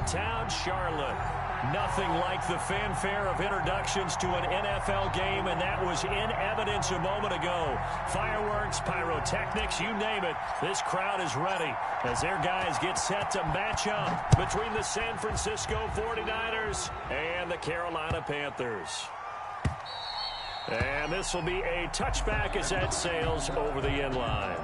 downtown Charlotte. Nothing like the fanfare of introductions to an NFL game, and that was in evidence a moment ago. Fireworks, pyrotechnics, you name it. This crowd is ready as their guys get set to match up between the San Francisco 49ers and the Carolina Panthers. And this will be a touchback as that sails over the end line.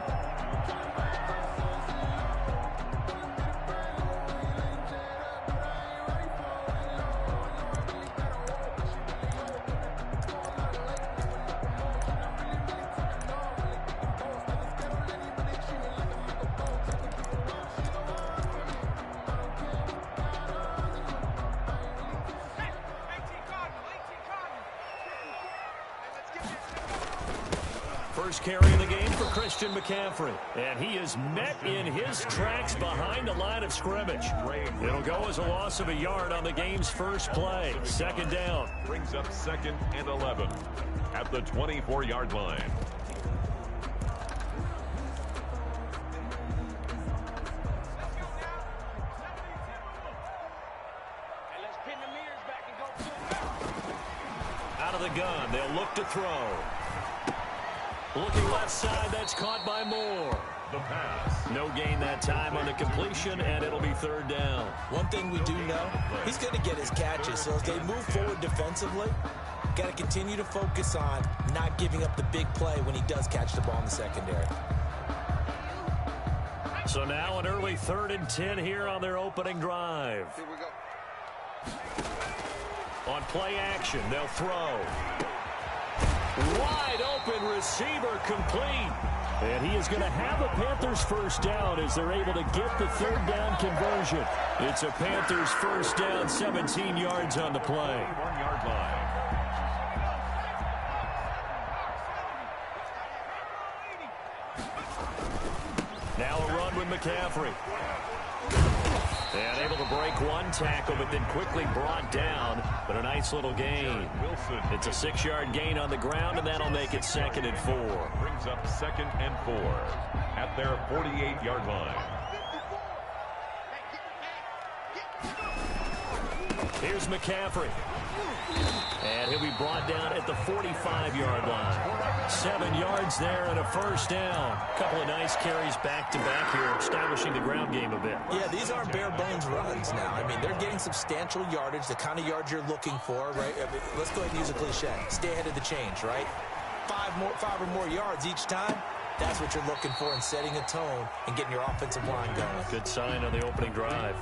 First carry of the game for Christian McCaffrey. And he is met in his tracks behind the line of scrimmage. It'll go as a loss of a yard on the game's first play. Second down. Brings up 2nd and 11 at the 24-yard line. Out of the gun, they'll look to throw. Looking left side, that's caught by Moore. The pass. No gain that time on the completion, and it'll be third down. One thing we do know, he's going to get his catches. So as they move forward defensively, got to continue to focus on not giving up the big play when he does catch the ball in the secondary. So now an early 3rd and 10 here on their opening drive. Here we go. On play action, they'll throw. Wide open receiver complete. And he is going to have a Panthers first down as they're able to get the third down conversion. It's a Panthers first down, 17 yards on the play. 1-yard line. Now a run with McCaffrey. And able to break one tackle, but then quickly brought down. But a nice little gain. It's a 6-yard gain on the ground, and that'll make it 2nd and 4. Brings up 2nd and 4 at their 48-yard line. Here's McCaffrey. And he'll be brought down at the 45-yard line. 7 yards there and a first down. A couple of nice carries back-to-back here, establishing the ground game a bit. Yeah, these aren't bare-bones runs now. I mean, they're getting substantial yardage, the kind of yards you're looking for, right? I mean, let's go ahead and use a cliche. Stay ahead of the change, right? 5 or more yards each time. That's what you're looking for in setting a tone and getting your offensive line going. Good sign on the opening drive.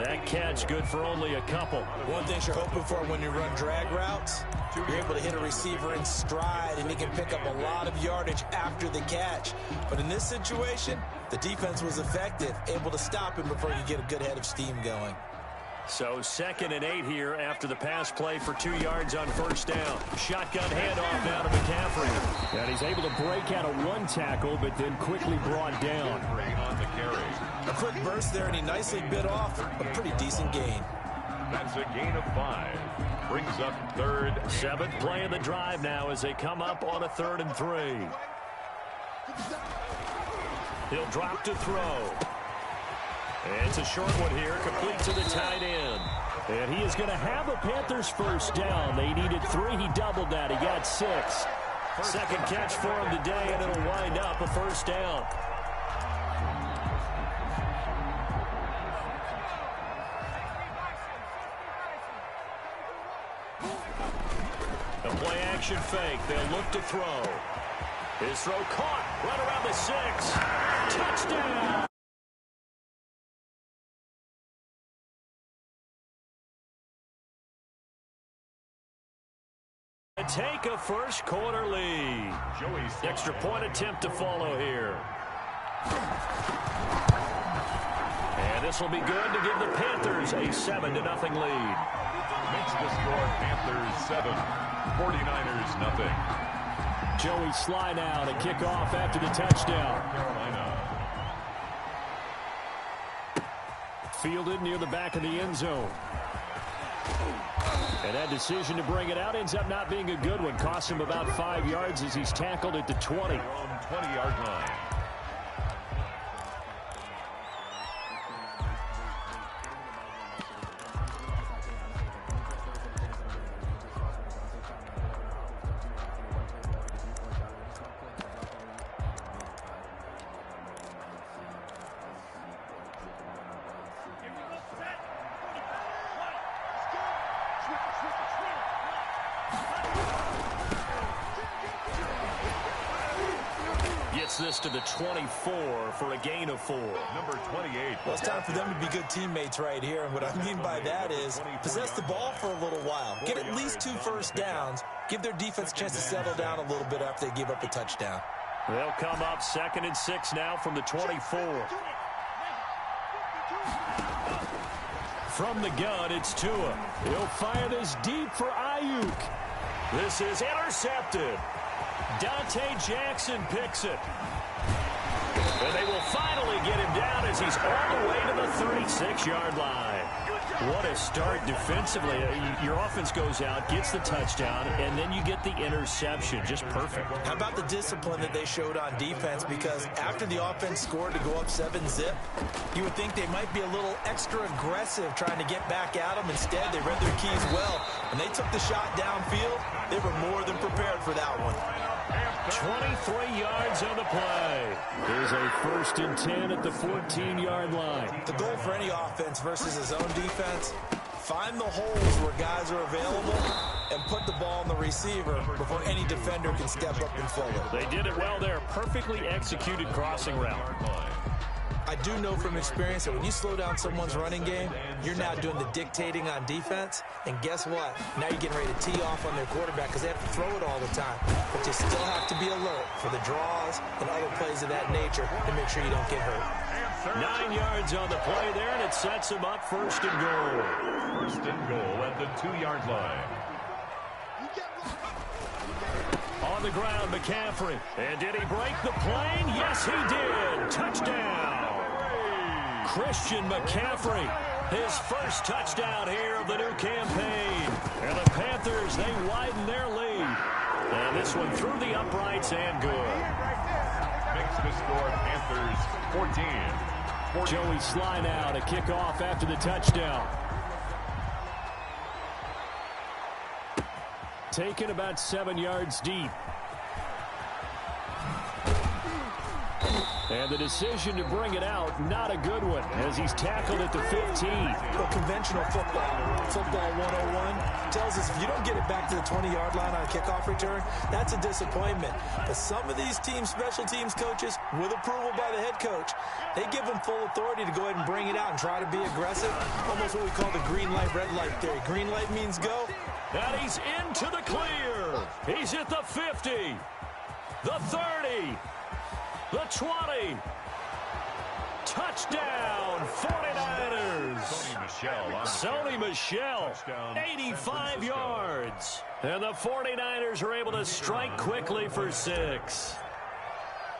That catch good for only a couple. One thing you're hoping for when you run drag routes, you're able to hit a receiver in stride, and he can pick up a lot of yardage after the catch. But in this situation, the defense was effective, able to stop him before he could get a good head of steam going. So 2nd and 8 here after the pass play for 2 yards on first down. Shotgun handoff now to McCaffrey. And he's able to break out of one tackle, but then quickly brought down. On the carry. A quick burst there, and he nicely bit off a pretty decent gain. That's a gain of 5. Brings up 3rd. 7th play of the drive now as they come up on a 3rd and 3. He'll drop to throw. And it's a short one here, complete to the tight end. And he is going to have a Panthers first down. They needed 3. He doubled that. He got 6. Second catch for him today, and it'll wind up a first down. A play action fake. They'll look to throw. His throw caught right around the 6. Touchdown. Take a first quarter lead. Extra point attempt to follow here. And this will be good to give the Panthers a 7-0 lead. Makes the score Panthers 7, 49ers nothing. Joey Sly now to kick off after the touchdown. Carolina. Fielded near the back of the end zone. And that decision to bring it out ends up not being a good one. Costs him about 5 yards as he's tackled at the 20. Their own 20-yard line. this to the 24 for a gain of 4. Number 28. Well, it's time for them to be good teammates right here. And what I mean by that is possess the ball for a little while. Get at least 2 first downs. Give their defense a chance to settle down a little bit after they give up a touchdown. They'll come up 2nd and 6 now from the 24. From the gun, it's Tua. He'll fire this deep for Ayuk. This is intercepted. Dante Jackson picks it. And they will finally get him down as he's all the way to the 36-yard line. What a start defensively. Your offense goes out, gets the touchdown, and then you get the interception. Just perfect. How about the discipline that they showed on defense? Because after the offense scored to go up 7-zip, you would think they might be a little extra aggressive trying to get back at them. Instead, they read their keys well. When they took the shot downfield, they were more than prepared for that one. 23 yards on the play. There's a 1st and 10 at the 14-yard line. The goal for any offense versus his own defense, find the holes where guys are available and put the ball on the receiver before any defender can step up and fill it. They did it well there. Perfectly executed crossing route. I do know from experience that when you slow down someone's running game, you're now doing the dictating on defense. And guess what? Now you're getting ready to tee off on their quarterback because they have to throw it all the time. But you still have to be alert for the draws and other plays of that nature to make sure you don't get hurt. 9 yards on the play there, and it sets them up 1st and goal. 1st and goal at the 2-yard line. On the ground, McCaffrey. And did he break the plane? Yes, he did. Touchdown. Christian McCaffrey, his first touchdown here of the new campaign. And the Panthers, they widen their lead. And this one through the uprights and good. Makes the score Panthers 14. Joey Sly now to kick off after the touchdown. Taken about 7 yards deep. And the decision to bring it out, not a good one, as he's tackled at the 15. Well, conventional football 101, tells us if you don't get it back to the 20-yard line on a kickoff return, that's a disappointment. But some of these teams, special teams coaches, with approval by the head coach, they give them full authority to go ahead and bring it out and try to be aggressive. Almost what we call the green light, red light theory. Green light means go. And he's into the clear. He's at the 50, the 30, the 20. Touchdown, 49ers. Sony Michel, 85 yards. And the 49ers are able to strike quickly for 6.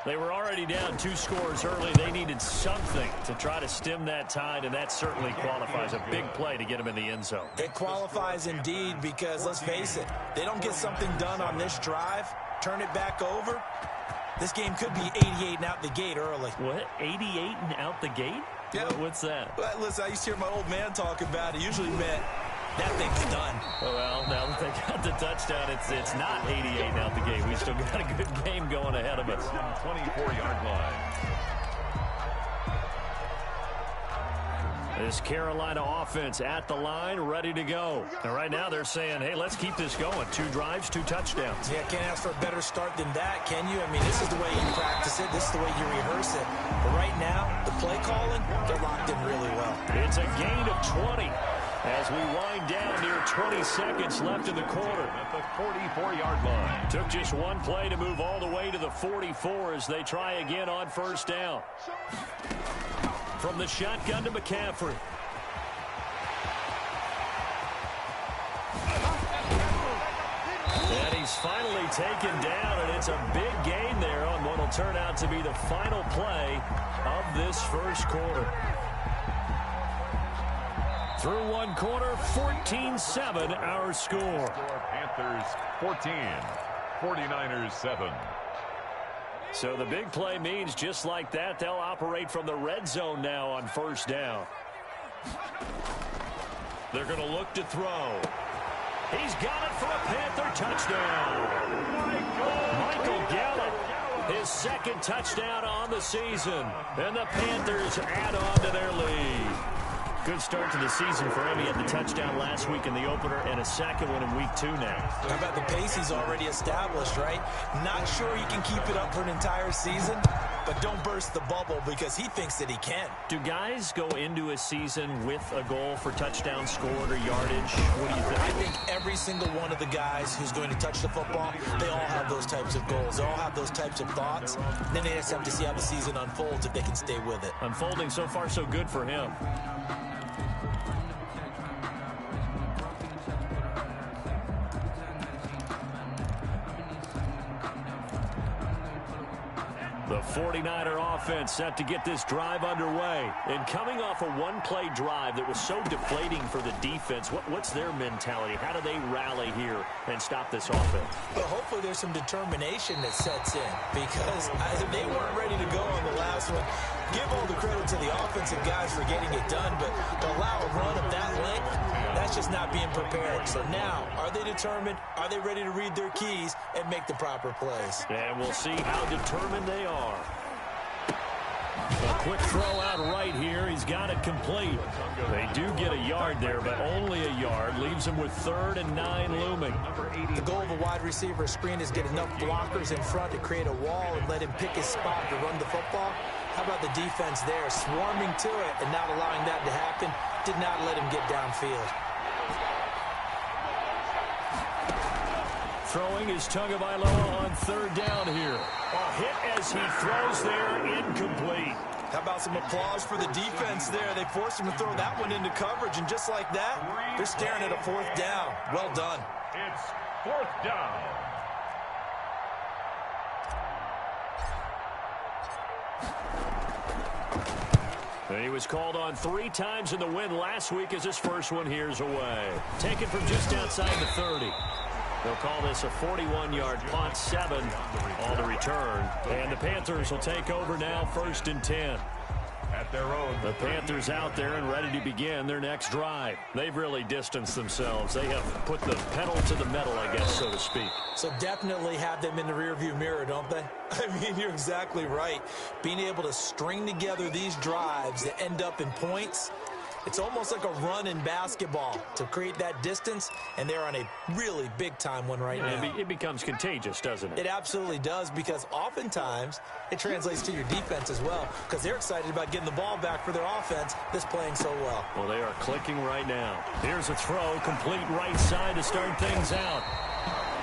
They were already down 2 scores early. They needed something to try to stem that tide, and that certainly qualifies. A big play to get them in the end zone. It qualifies indeed because, let's face it, they don't get something done on this drive, turn it back over, this game could be 88 and out the gate early. What? 88 and out the gate? Yeah. What's that? Well, listen, I used to hear my old man talk about it. Usually meant that thing's done. Well, now that they got the touchdown, it's not 88 and out the gate. We still got a good game going ahead of us. 24-yard line. This Carolina offense at the line, ready to go. And right now they're saying, hey, let's keep this going. 2 drives, 2 touchdowns. Yeah, can't ask for a better start than that, can you? I mean, this is the way you practice it. This is the way you rehearse it. But right now, the play calling, they're locked in really well. It's a gain of 20 as we wind down near 20 seconds left in the quarter. At the 44-yard line. Took just one play to move all the way to the 44 as they try again on first down. From the shotgun to McCaffrey. And he's finally taken down, and it's a big gain there on what will turn out to be the final play of this first quarter. Through one quarter, 14-7 our score. Panthers 14, 49ers 7. So the big play means just like that, they'll operate from the red zone now on first down. They're going to look to throw. He's got it for a Panther touchdown. Michael Gallup, his second touchdown on the season. And the Panthers add on to their lead. Good start to the season for him. He had the touchdown last week in the opener and a second one in week 2 now. How about the pace he's already established, right? Not sure he can keep it up for an entire season, but don't burst the bubble because he thinks that he can. Do guys go into a season with a goal for touchdown scored or yardage? What do you think? I think every single one of the guys who's going to touch the football, they all have those types of goals. They all have those types of thoughts. Then they just have to see how the season unfolds if they can stay with it. Unfolding so far so good for him. The 49er offense set to get this drive underway. And coming off a one-play drive that was so deflating for the defense, what's their mentality? How do they rally here and stop this offense? Well, hopefully there's some determination that sets in because they weren't ready to go on the last one. Give all the credit to the offensive guys for getting it done, but to allow a run of that length, that's just not being prepared. So now, are they determined? Are they ready to read their keys and make the proper plays? And we'll see how determined they are. A quick throw out right here. He's got it complete. They do get a yard there, but only a yard. Leaves him with 3rd and 9 looming. The goal of a wide receiver screen is get enough blockers in front to create a wall and let him pick his spot to run the football. How about the defense there, swarming to it and not allowing that to happen? Did not let him get downfield. Throwing is Tagovailoa on 3rd down here. A hit as he throws there, incomplete. How about some applause for the defense there? They forced him to throw that one into coverage, and just like that, they're staring at a 4th down. Well done. It's 4th down. And he was called on 3 times in the win last week as his first one here's away. Taken from just outside the 30. They'll call this a 41-yard punt, 7 on the return. And the Panthers will take over now, 1st and 10. At their own. The Panthers out there and ready to begin their next drive. They've really distanced themselves. They have put the pedal to the metal, I guess, so to speak. So definitely have them in the rearview mirror, don't they? I mean, you're exactly right. Being able to string together these drives that end up in points, it's almost like a run in basketball to create that distance, and they're on a really big-time one right now. It becomes contagious, doesn't it? It absolutely does, because oftentimes it translates to your defense as well, because they're excited about getting the ball back for their offense that's playing so well. Well, they are clicking right now. Here's a throw, complete right side to start things out.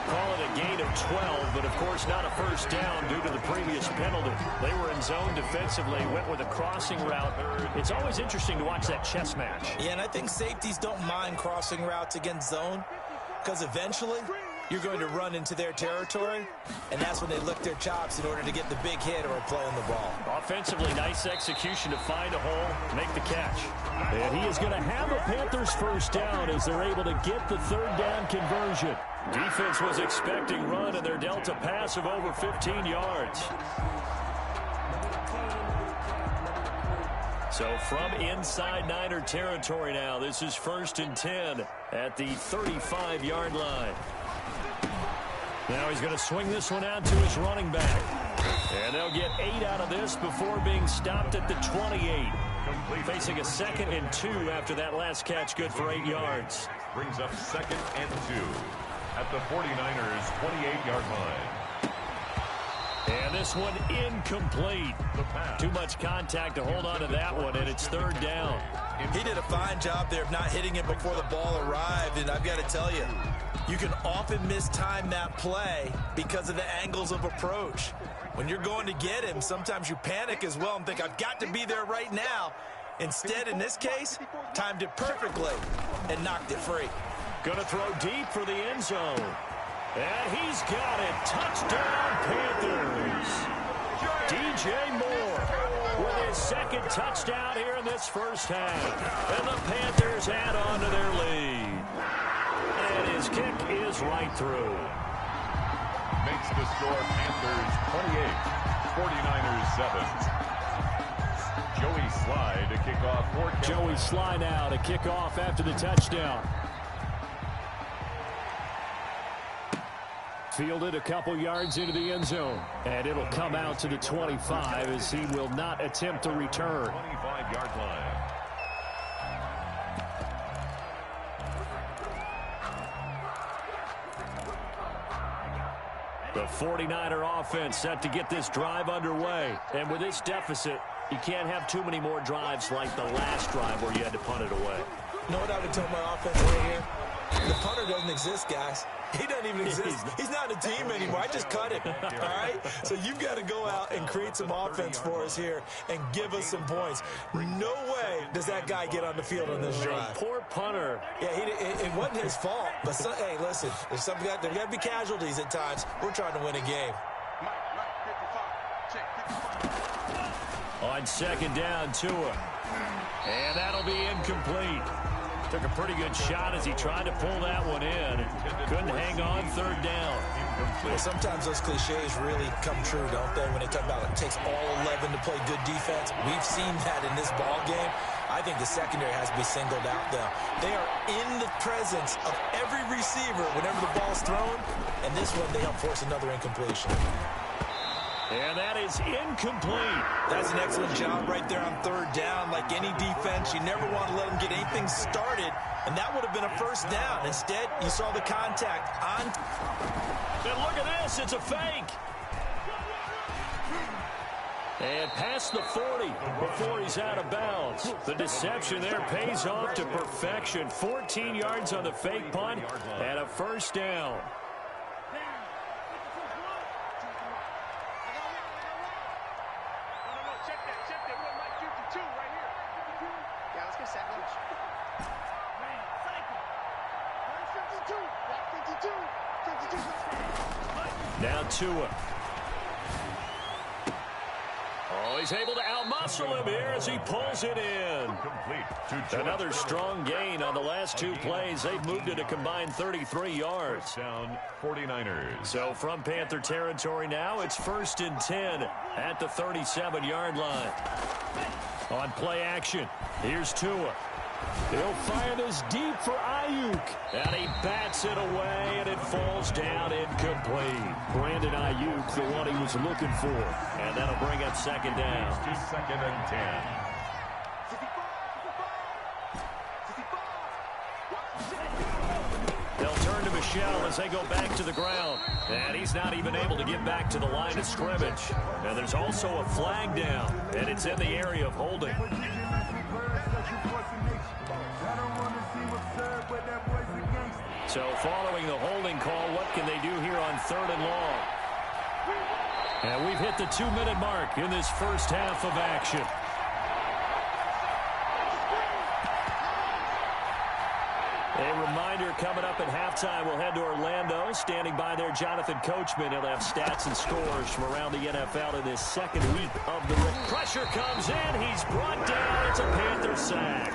Call it a gain of 12, but of course not a first down due to the previous penalty. They were in zone defensively, went with a crossing route. It's always interesting to watch that chess match. Yeah, and I think safeties don't mind crossing routes against zone, because eventually you're going to run into their territory, and that's when they lick their chops in order to get the big hit or a play on the ball. Offensively, nice execution to find a hole, make the catch. And he is going to have a Panthers first down as they're able to get the 3rd down conversion. Defense was expecting run, and they're dealt a pass of over 15 yards. So from inside Niner territory now, this is 1st and 10 at the 35-yard line. Now he's going to swing this one out to his running back. And they'll get 8 out of this before being stopped at the 28. Facing a 2nd and 2 after that last catch, good for 8 yards. Brings up 2nd and 2 at the 49ers' 28-yard line. And this one incomplete. Too much contact to hold on to that one, and it's 3rd down. He did a fine job there of not hitting it before the ball arrived, and I've got to tell you, you can often mistime that play because of the angles of approach. When you're going to get him, sometimes you panic as well and think, I've got to be there right now. Instead, in this case, timed it perfectly and knocked it free. Going to throw deep for the end zone. And he's got it. Touchdown, Panthers. DJ Moore with his 2nd touchdown here in this first half. And the Panthers add on to their lead. And his kick is right through. Makes the score Panthers 28, 49ers 7. Joey Sly to kick off. Joey Sly now to kick off after the touchdown. Fielded a couple yards into the end zone. And it'll come out to the 25 as he will not attempt to return. 25-yard line. The 49er offense set to get this drive underway. And with this deficit, you can't have too many more drives like the last drive where you had to punt it away. You know what I would tell my offense right here? The punter doesn't exist, guys. He doesn't even exist. He's not a team anymore. I just cut him, all right? So you've got to go out and create some offense for us here and give us some points. No way does that guy get on the field on this drive. Poor punter. Yeah, it wasn't his fault. But, hey, listen, there's there got to be casualties at times. We're trying to win a game. On second down, Tua. And that'll be incomplete. Took a pretty good shot as he tried to pull that one in. Couldn't hang on third down. Well, sometimes those cliches really come true, don't they? When they talk about it takes all 11 to play good defense. We've seen that in this ball game. I think the secondary has to be singled out, though. They are in the presence of every receiver whenever the ball's thrown. And this one, they help force another incompletion. And that is incomplete. That's an excellent job right there on third down. Like any defense, you never want to let them get anything started, and that would have been a first down. Instead, you saw the contact on. And look at this. It's a fake. And past the 40 before he's out of bounds. The deception there pays off to perfection. 14 yards on the fake punt and a first down. Now Tua. Oh, he's able to outmuscle him here as he pulls it in. Another strong gain on the last two plays. They've moved it a combined 33 yards. Down 49ers. So from Panther territory now, it's 1st and 10 at the 37-yard line. On play action, here's Tua. He'll fire this deep for Ayuk. And he bats it away, and it falls down incomplete. Brandon Ayuk, the one he was looking for. And that'll bring up second down. To 2nd and 10. They'll turn to Michel as they go back to the ground. And he's not even able to get back to the line of scrimmage. And there's also a flag down, and it's in the area of holding. So following the holding call, what can they do here on 3rd and long? And we've hit the 2-minute mark in this first half of action. A reminder coming up at halftime, we'll head to Orlando. Standing by there, Jonathan Coachman. He'll have stats and scores from around the NFL in this second week of the pressure comes in. He's brought down. It's a Panther sack.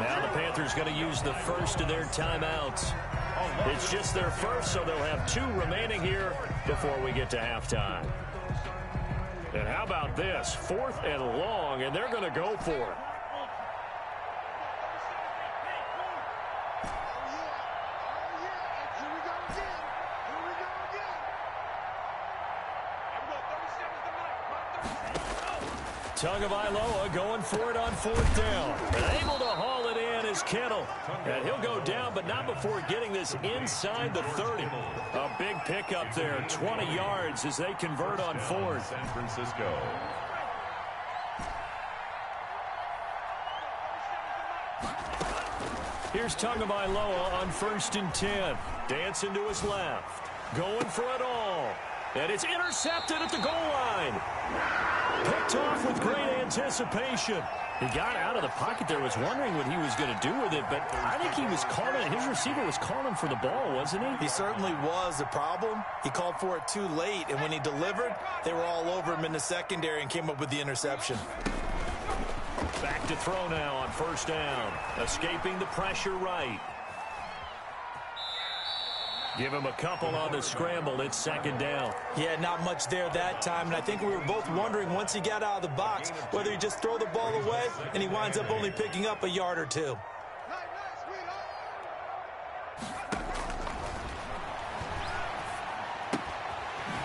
Now the Panthers going to use the first of their timeouts. It's just their first, so they'll have 2 remaining here before we get to halftime. And how about this? 4th and long, and they're going to go for it. Tagovailoa going for it on 4th down. And able to haul it in is Kittle. And he'll go down, but not before getting this inside the 30. A big pickup there, 20 yards as they convert on 4th. San Francisco. Here's Tagovailoa on 1st and 10. Dancing to his left. Going for it all. And it's intercepted at the goal line. Picked off with great anticipation. He got out of the pocket there, was wondering what he was going to do with it, but I think he was calling, his receiver was calling for the ball, wasn't he? He certainly was. The problem, he called for it too late, and when he delivered, they were all over him in the secondary and came up with the interception. Back to throw now on 1st down. Escaping the pressure right. Give him a couple on the scramble. It's 2nd down. Yeah, not much there that time. And I think we were both wondering once he got out of the box whether he just throw the ball away and he winds up only picking up a yard or 2.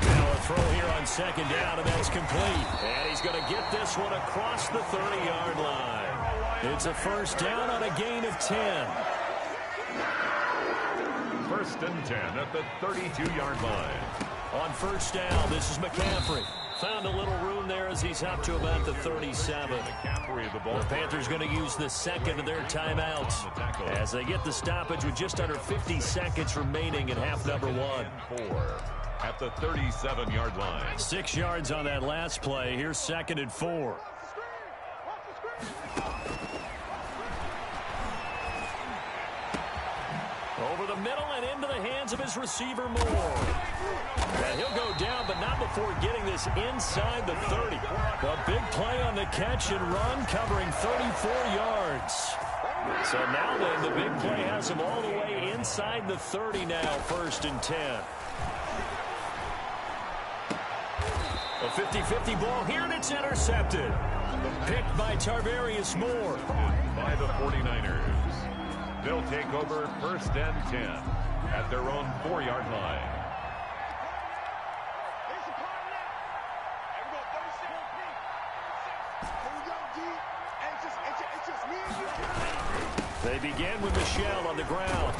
Now a throw here on 2nd down, and that's complete. And he's going to get this one across the 30-yard line. It's a 1st down on a gain of 10. 1st and 10 at the 32-yard line. On first down, this is McCaffrey. Found a little room there as he's up to about the 37. The Panthers going to use the second of their timeouts as they get the stoppage with just under 50 seconds remaining in half number one. At the 37-yard line. 6 yards on that last play. Here's 2nd and 4. Over the middle and into the hands of his receiver, Moore. And he'll go down, but not before getting this inside the 30. A big play on the catch and run, covering 34 yards. So now then, the big play has him all the way inside the 30 now, 1st and 10. A 50-50 ball here, and it's intercepted. Picked by Tarvarius Moore. By the 49ers. They'll take over 1st and 10 at their own 4-yard line. They begin with Michel on the ground.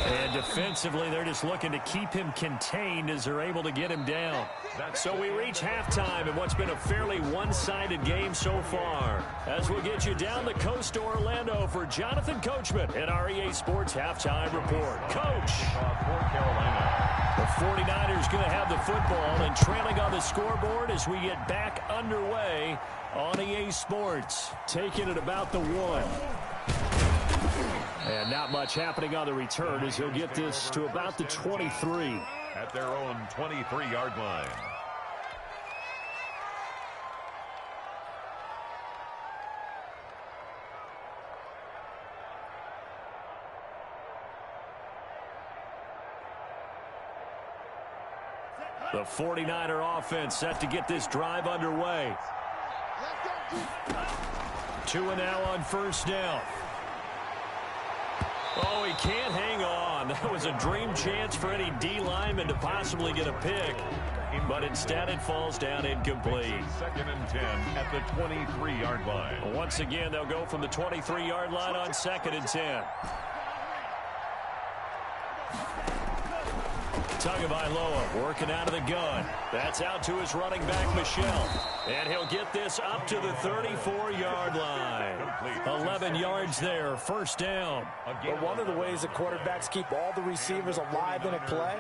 And defensively, they're just looking to keep him contained as they're able to get him down. So we reach halftime in what's been a fairly one-sided game so far. As we'll get you down the coast to Orlando for Jonathan Coachman at our EA Sports Halftime Report. Coach! The 49ers going to have the football and trailing on the scoreboard as we get back underway on EA Sports. Taking it about the 1. And not much happening on the return as he'll get this to about the 23. At their own 23-yard line. The 49er offense set to get this drive underway. 2 and now on first down. Oh, he can't hang on. That was a dream chance for any D lineman to possibly get a pick. But instead it falls down incomplete. 2nd and 10 at the 23-yard line. Once again, they'll go from the 23-yard line on 2nd and 10. Tagovailoa working out of the gun. That's out to his running back, Michel. And he'll get this up to the 34-yard line. 11 yards there, 1st down. But one of the ways that quarterbacks keep all the receivers alive in a play,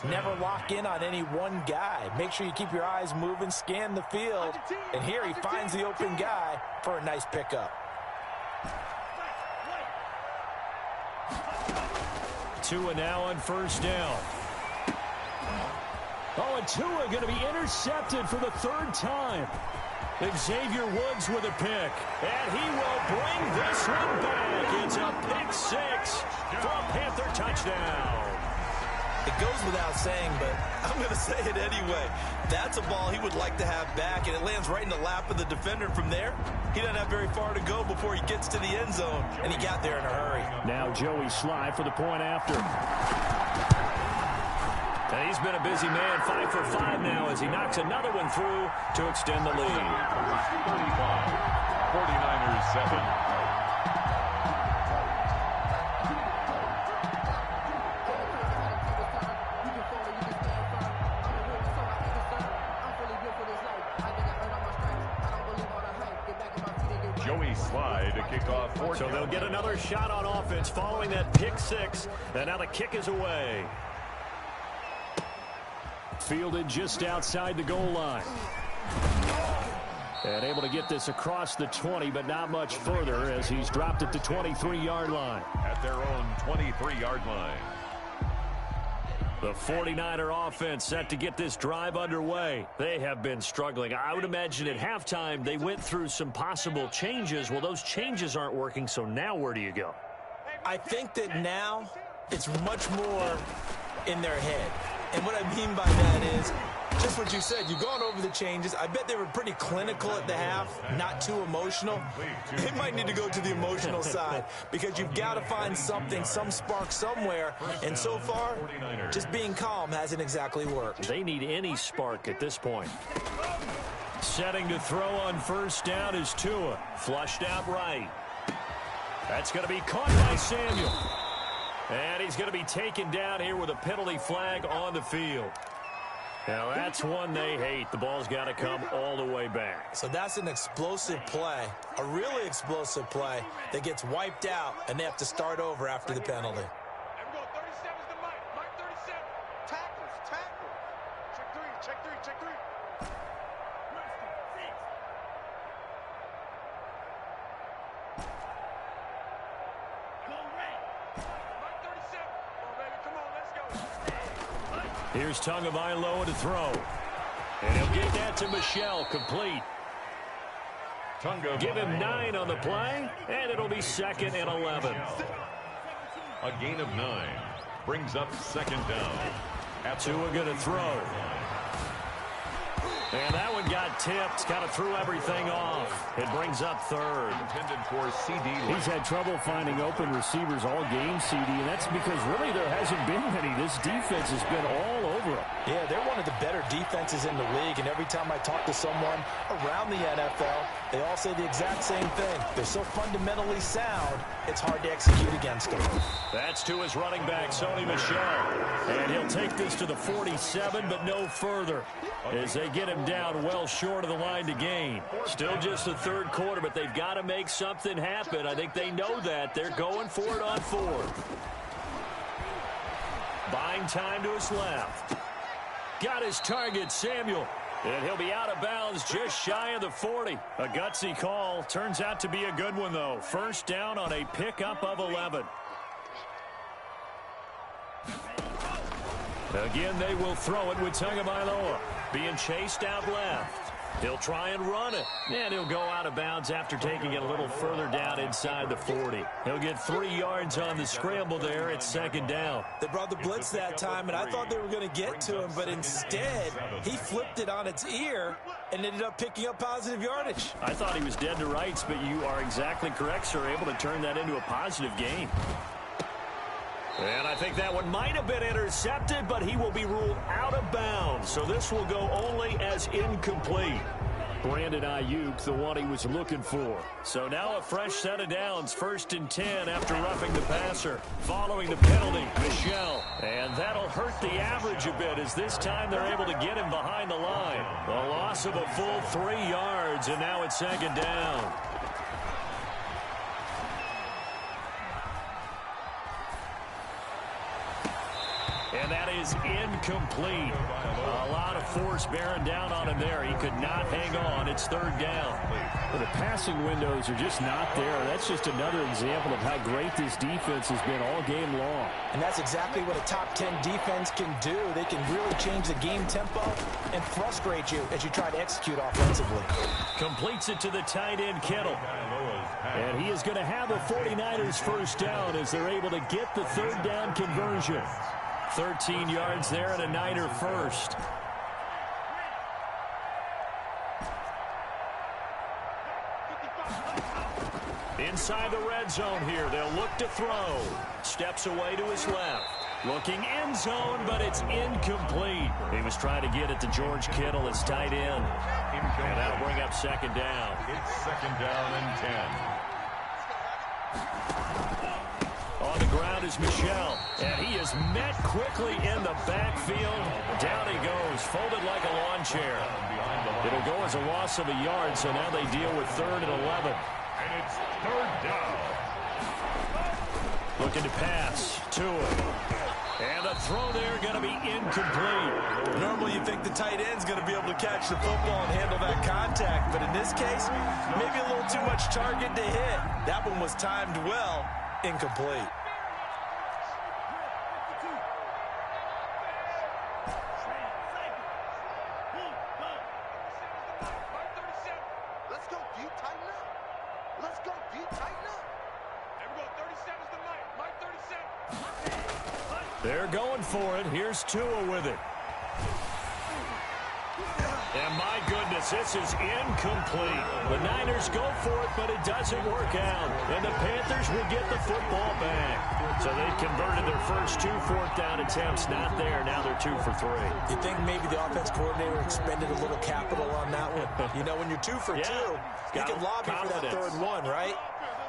never lock in on any one guy. Make sure you keep your eyes moving, scan the field. And here he finds the open guy for a nice pickup. 2 and now on first down. Oh, and Tua going to be intercepted for the 3rd time. Xavier Woods with a pick. And he will bring this one back. It's a pick 6 for a Panther touchdown. It goes without saying, but I'm going to say it anyway. That's a ball he would like to have back, and it lands right in the lap of the defender from there. He doesn't have very far to go before he gets to the end zone, and he got there in a hurry. Now Joey Sly for the point after. And he's been a busy man, 5 for 5 now as he knocks another one through to extend the lead. 49ers 7. Joey Sly to kick off. So they'll get another shot on offense following that pick 6. And now the kick is away. Fielded just outside the goal line. And able to get this across the 20, but not much further as he's dropped at the 23-yard line. At their own 23-yard line. The 49er offense set to get this drive underway. They have been struggling. I would imagine at halftime they went through some possible changes. Well, those changes aren't working, so now where do you go? I think that now it's much more in their head. And what I mean by that is just what you said. You've gone over the changes. I bet they were pretty clinical at the half, not too emotional. They might need to go to the emotional side because you've got to find something, some spark somewhere. And so far, just being calm hasn't exactly worked. They need any spark at this point. Setting to throw on first down is Tua. Flushed out right. That's going to be caught by Samuel. And he's going to be taken down here with a penalty flag on the field. Now that's one they hate. The ball's got to come all the way back. So that's an explosive play, a really explosive play that gets wiped out, and they have to start over after the penalty. Here's Tagovailoa to throw. And he'll get that to Michel, complete. Give him 9 on the play, and it'll be 2nd and 11. A gain of 9 brings up 2nd down. Tua going to throw. And that one got tipped, kind of threw everything off. It brings up 3rd. Intended for CD. He's had trouble finding open receivers all game, CD, and that's because really there hasn't been any. This defense has been all over him. Yeah, they're one of the better defenses in the league, and every time I talk to someone around the NFL, they all say the exact same thing. They're so fundamentally sound, it's hard to execute against them. That's to his running back, Sony Michel. And he'll take this to the 47, but no further, as they get him down well short of the line to gain. Still just the 3rd quarter, but they've got to make something happen. I think they know that. They're going for it on 4th. Buying time to his left. Got his target, Samuel. And he'll be out of bounds just shy of the 40. A gutsy call. Turns out to be a good one, though. 1st down on a pickup of 11. Again, they will throw it with Tagovailoa being chased out left. He'll try and run it, and he'll go out of bounds after taking it a little further down inside the 40. He'll get 3 yards on the scramble there at 2nd down. They brought the blitz that time, and I thought they were going to get to him, but instead, he flipped it on its ear and ended up picking up positive yardage. I thought he was dead to rights, but you are exactly correct, sir, able to turn that into a positive gain. And I think that one might have been intercepted, but he will be ruled out of bounds. So this will go only as incomplete. Brandon Ayuk, the one he was looking for. So now a fresh set of downs, 1st and 10 after roughing the passer. Following the penalty, Michel. And that'll hurt the average a bit, as this time they're able to get him behind the line. A loss of a full 3 yards, and now it's 2nd down. And that is incomplete. A lot of force bearing down on him there. He could not hang on. It's 3rd down. Well, the passing windows are just not there. That's just another example of how great this defense has been all game long. And that's exactly what a top 10 defense can do. They can really change the game tempo and frustrate you as you try to execute offensively. Completes it to the tight end, Kittle. And he is going to have a 49ers 1st down as they're able to get the 3rd down conversion. 13 yards there and a Niner 1st. Inside the red zone here. They'll look to throw. Steps away to his left. Looking end zone, but it's incomplete. He was trying to get it to George Kittle, his tight end. And that'll bring up 2nd down. It's 2nd down and 10. On the ground is Michel, and he is met quickly in the backfield. Down he goes, folded like a lawn chair. It'll go as a loss of a yard, so now they deal with 3rd and 11. And it's 3rd down. Looking to pass to him. And the throw there going to be incomplete. Normally you think the tight end's going to be able to catch the football and handle that contact, but in this case, maybe a little too much target to hit. That one was timed well. Incomplete. Let's go deep, tighten up. Let's go deep, tighten up. There we go. 37's the Mike 37. They're going for it. Here's Tua with it. And my goodness, this is incomplete. The Niners go for it, but it doesn't work out. And the Panthers will get the football back. So they've converted their first 2 4th down attempts. Not there. Now they're 2 for 3. You think maybe the offense coordinator expended a little capital on that one? You know, when you're 2 for 2, you can lobby for that 3rd one, right?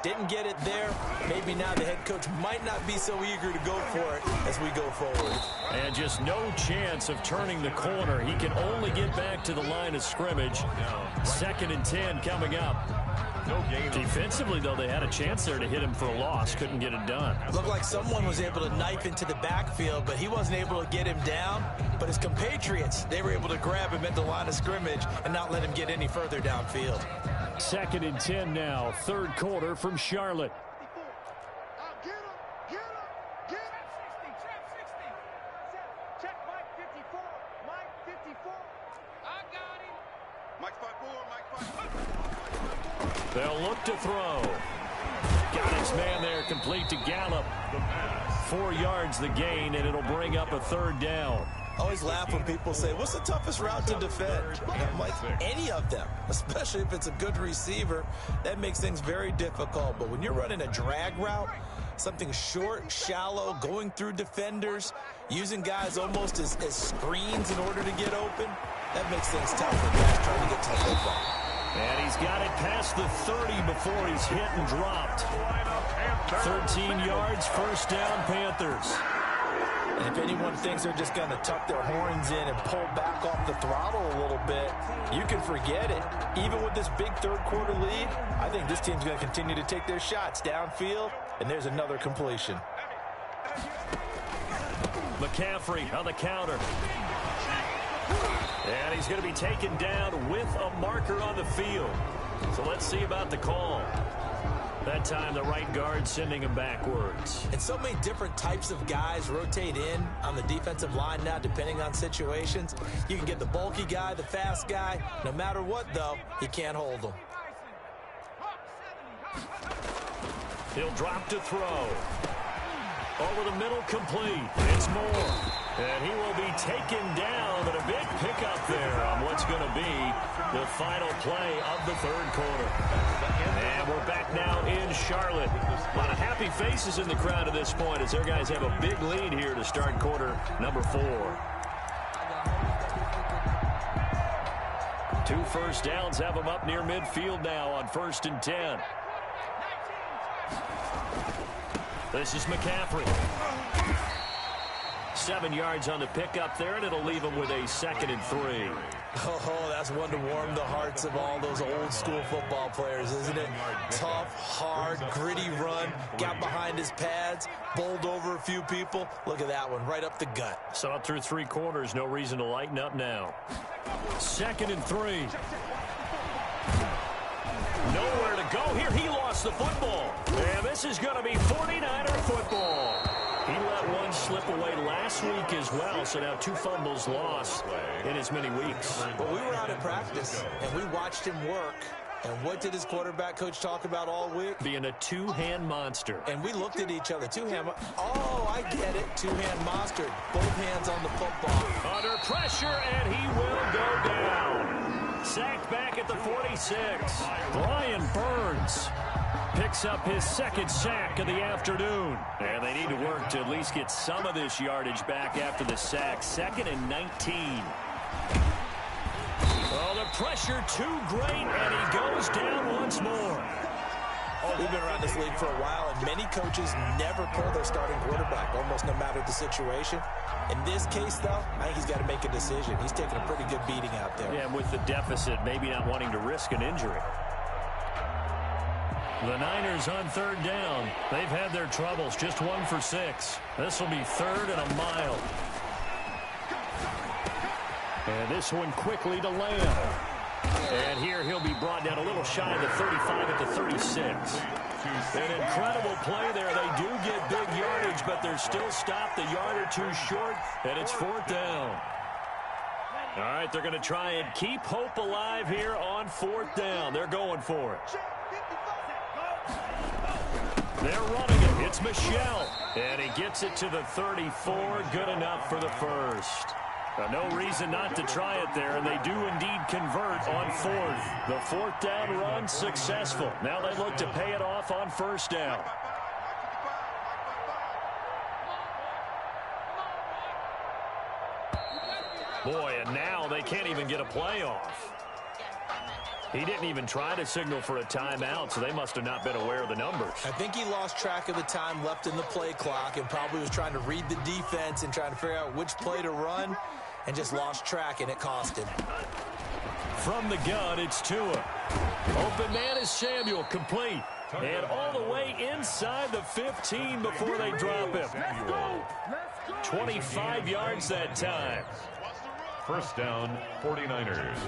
Didn't get it there. Maybe now the head coach might not be so eager to go for it as we go forward. And just no chance of turning the corner. He can only get back to the line of scrimmage. 2nd and 10 coming up. Defensively, though, they had a chance there to hit him for a loss. Couldn't get it done. Looked like someone was able to knife into the backfield, but he wasn't able to get him down. But his compatriots, they were able to grab him at the line of scrimmage and not let him get any further downfield. 2nd and 10 now. 3rd quarter from Charlotte. Get him! Get him! Trap 60! Check Mike 54! Mike 54! I got him! Mike 54! Mike 54! They'll look to throw. Got his man there, complete to Gallup. 4 yards the gain, and it'll bring up a 3rd down. Always laugh when people say, what's the toughest route to defend? I'm like, any of them, especially if it's a good receiver. That makes things very difficult. But when you're running a drag route, something short, shallow, going through defenders, using guys almost as screens in order to get open, that makes things tough for guys trying to get to the football. And he's got it past the 30 before he's hit and dropped. 13 yards, 1st down, Panthers. And if anyone thinks they're just going to tuck their horns in and pull back off the throttle a little bit, you can forget it. Even with this big 3rd quarter lead, I think this team's going to continue to take their shots downfield, and there's another completion. McCaffrey on the counter. And he's going to be taken down with a marker on the field. So let's see about the call. That time the right guard sending him backwards. And so many different types of guys rotate in on the defensive line now depending on situations. You can get the bulky guy, the fast guy. No matter what, though, he can't hold them. He'll drop to throw. Over the middle, complete. It's Moore. And he will be taken down, but a big pickup there on what's going to be the final play of the 3rd quarter. And we're back now in Charlotte. A lot of happy faces in the crowd at this point as their guys have a big lead here to start quarter number 4. 2 1st downs have them up near midfield now on 1st and 10. This is McCaffrey. 7 yards on the pickup there, and it'll leave him with a 2nd and 3. Oh, that's one to warm the hearts of all those old school football players, isn't it? Tough, hard, gritty run, got behind his pads, bowled over a few people. Look at that one, right up the gut. Saw it through 3 quarters, no reason to lighten up now. 2nd and 3. Nowhere to go here. He lost the football. And this is going to be 49er football. He let one slip away last week as well, so now 2 fumbles lost in as many weeks. Well, we were out at practice, and we watched him work. And what did his quarterback coach talk about all week? Being a 2-hand monster. And we looked at each other. 2-hand. Oh, I get it. 2-hand monster. Both hands on the football. Under pressure, and he will go down. Sacked back at the 46. Brian Burns picks up his 2nd sack of the afternoon. And they need to work to at least get some of this yardage back after the sack. 2nd and 19. Oh, the pressure too great, and he goes down once more. Oh, we've been around this league for a while, and many coaches never pull their starting quarterback, almost no matter the situation. In this case, though, I think he's got to make a decision. He's taking a pretty good beating out there. Yeah, and with the deficit, maybe not wanting to risk an injury. The Niners on 3rd down. They've had their troubles, just 1 for 6. This will be 3rd and a mile. And this one quickly to Lamb. And here he'll be brought down a little shy of the 35 at the 36. An incredible play there. They do get big yardage, but they're still stopped a yard or 2 short, and it's 4th down. All right, they're going to try and keep hope alive here on 4th down. They're going for it. They're running it. It's Michelle. And he gets it to the 34. Good enough for the 1st. No reason not to try it there, and they do indeed convert on 4th. The 4th down run successful. Now they look to pay it off on 1st down. Boy, and now they can't even get a play off. He didn't even try to signal for a timeout, so they must have not been aware of the numbers. I think he lost track of the time left in the play clock and probably was trying to read the defense and trying to figure out which play to run and just lost track, and it cost him. From the gun, it's Tua. Open man is Samuel, complete. And all the way inside the 15 before they drop him. 25 yards that time. First down, 49ers.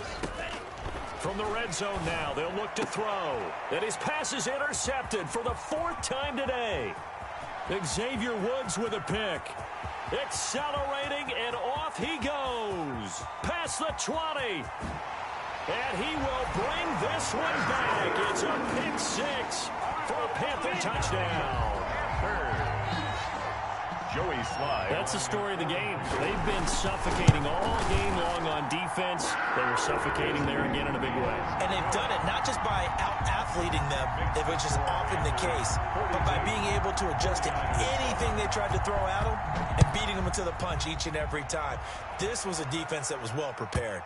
From the red zone now, they'll look to throw. And his pass is intercepted for the 4th time today. Xavier Woods with a pick. Accelerating, and off he goes. Past the 20. And he will bring this one back. It's a pick 6 for a Panther touchdown. Joey Slye. That's the story of the game. They've been suffocating all game long on defense. They were suffocating there again in a big way. And they've done it not just by out-athleting them, which is often the case, but by being able to adjust to anything they tried to throw at them and beating them into the punch each and every time. This was a defense that was well prepared.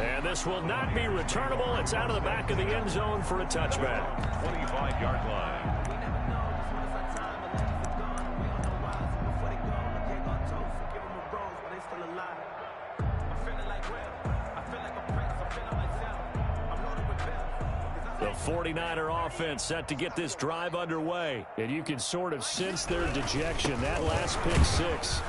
And this will not be returnable. It's out of the back of the end zone for a touchback. 25-yard line. The 49er offense set to get this drive underway. And you can sort of sense their dejection. That last pick 6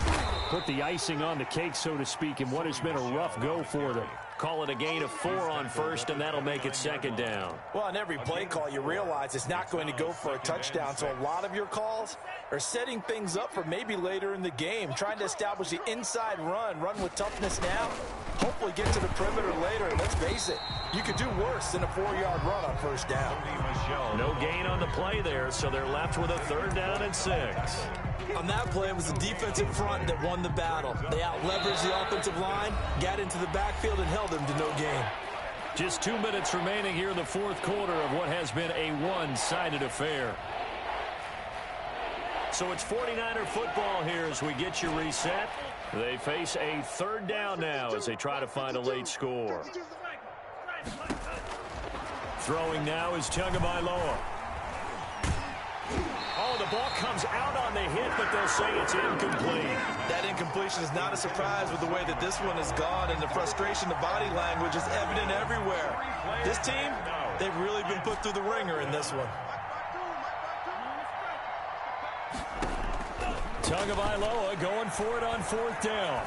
put the icing on the cake, so to speak, in what has been a rough go for them. Call it a gain of 4 on first, and that'll make it 2nd down. Well, on every play call, you realize it's not going to go for a touchdown, so a lot of your calls are setting things up for maybe later in the game, trying to establish the inside run with toughness now, hopefully get to the perimeter later. Let's face it, you could do worse than a 4-yard run on first down. No gain on the play there, so they're left with a 3rd down and 6. On that play, it was the defensive front that won the battle. They out-leveraged the offensive line, got into the backfield, and held them to no gain. Just 2 minutes remaining here in the 4th quarter of what has been a one-sided affair. So it's 49er football here as we get you reset. They face a 3rd down now as they try to find a late score. Throwing now is Tagovailoa. Oh, the ball comes out on the hit, but they'll say it's incomplete. That incompletion is not a surprise with the way that this one has gone, and the frustration, the body language is evident everywhere. This team, they've really been put through the ringer in this one. Tagovailoa going for it on 4th down.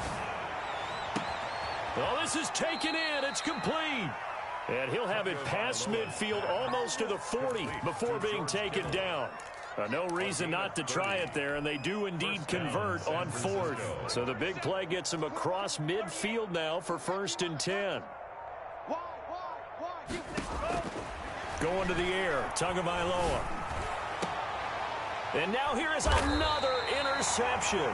Well, this is taken in. It's complete. And he'll have it past midfield almost to the 40 before being taken down. No reason not to try it there, and they do indeed convert on 4th. So the big play gets him across midfield now for 1st and 10. Going to the air, Tagovailoa. And now here is another interception.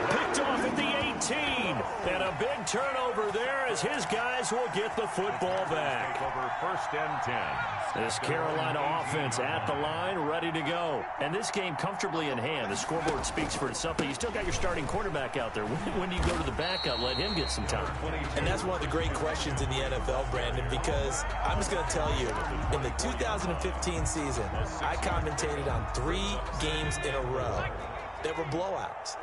Picked off at the 18. And a big turnover there as his guys will get the football back. Over 1st and 10. This Carolina offense at the line, ready to go. And this game comfortably in hand. The scoreboard speaks for itself, but you still got your starting quarterback out there. When do you go to the backup, let him get some time? And that's one of the great questions in the NFL, Brandon, because I'm just going to tell you, in the 2015 season, I commentated on 3 games in a row that were blowouts.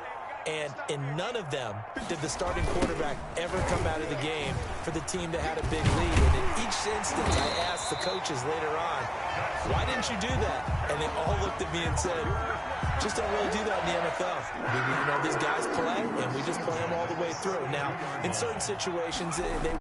And in none of them did the starting quarterback ever come out of the game for the team that had a big lead. And in each instance, I asked the coaches later on, why didn't you do that? And they all looked at me and said, just don't really do that in the NFL. You know, these guys play, and we just play them all the way through. Now, in certain situations, they